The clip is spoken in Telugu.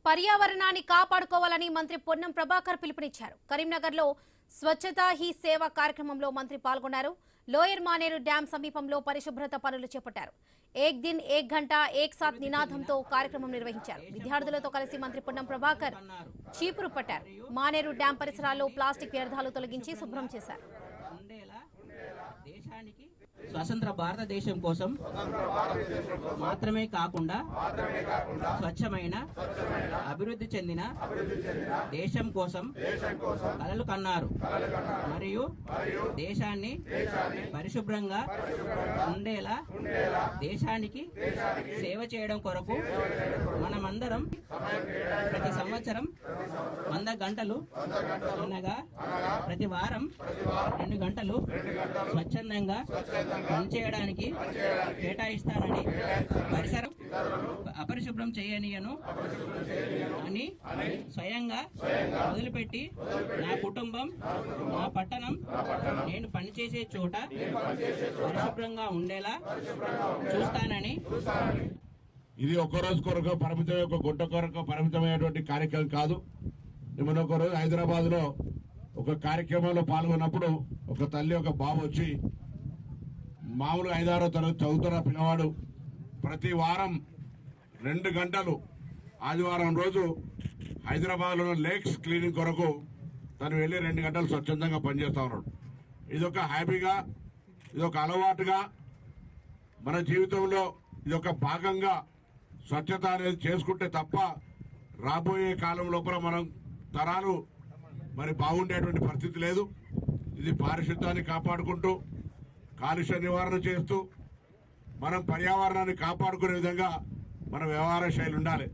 పర్యావరణాన్ని కాపాడుకోవాలని మంత్రి పొన్నం ప్రభాకర్ పిలుపునిచ్చారు. కరీంనగర్లో స్వచ్ఛతా హీ సేవ కార్యక్రమంలో మంత్రి పాల్గొన్నారు. లోయర్ మానేరు డ్యాం సమీపంలో పరిశుభ్రత పనులు చేపట్టారు. ఏక్ దిన్ ఏక్ గంటా ఏక్ సాత్ నినాదంతో కార్యక్రమం నిర్వహించారు. విద్యార్థులతో కలిసి మంత్రి పొన్నం ప్రభాకర్ చీపురు పట్టారు. మానేరు డ్యాం పరిసరాల్లో ప్లాస్టిక్ వ్యర్థాలు తొలగించి శుభ్రం చేశారు. స్వతంత్ర భారతదేశం కోసం మాత్రమే కాకుండా స్వచ్ఛమైన అభివృద్ధి చెందిన దేశం కోసం కలలు కన్నారు. మరియు దేశాన్ని పరిశుభ్రంగా ఉండేలా దేశానికి సేవ చేయడం కొరకు మనమందరం ప్రతి సంవత్సరం 100 గంటలు అనగా ప్రతి వారం 2 గంటలు స్వచ్ఛందంగా పనిచేయడానికి కేటాయిస్తానని, పరిసరం అపరిశుభ్రం చేయనీయను అని స్వయంగా మొదలుపెట్టి నా కుటుంబం, నా పట్టణం, నేను పనిచేసే చోట పరిశుభ్రంగా ఉండేలా చూస్తానని. ఇది ఒక్కరోజు కొరకు పరిమితమే, ఒక గుంట కొరకు పరిమితమైనటువంటి కార్యక్రమం కాదు. మొన్న ఒక రోజు హైదరాబాద్ లో ఒక కార్యక్రమంలో పాల్గొన్నప్పుడు ఒక తల్లి ఒక బాబు వచ్చి, మామూలుగా 5-6వ తరగతి చదువుతున్న పిల్లవాడు ప్రతి వారం 2 గంటలు ఆదివారం రోజు హైదరాబాద్ లో లేక్స్ క్లీనింగ్ కొరకు తను వెళ్లి 2 గంటలు స్వచ్ఛందంగా పనిచేస్తా ఉన్నాడు. ఇదొక హ్యాపీగా, ఇదొక అలవాటుగా మన జీవితంలో ఇదొక భాగంగా స్వచ్ఛత అనేది చేసుకుంటే తప్ప రాబోయే కాలం లోపల మనం తరాలు మరి బాగుండేటువంటి పరిస్థితి లేదు. ఇది పారిశుద్ధ్యాన్ని కాపాడుకుంటూ, కాలుష్య నివారణ చేస్తూ, మనం పర్యావరణాన్ని కాపాడుకునే విధంగా మన వ్యవహార శైలి ఉండాలి.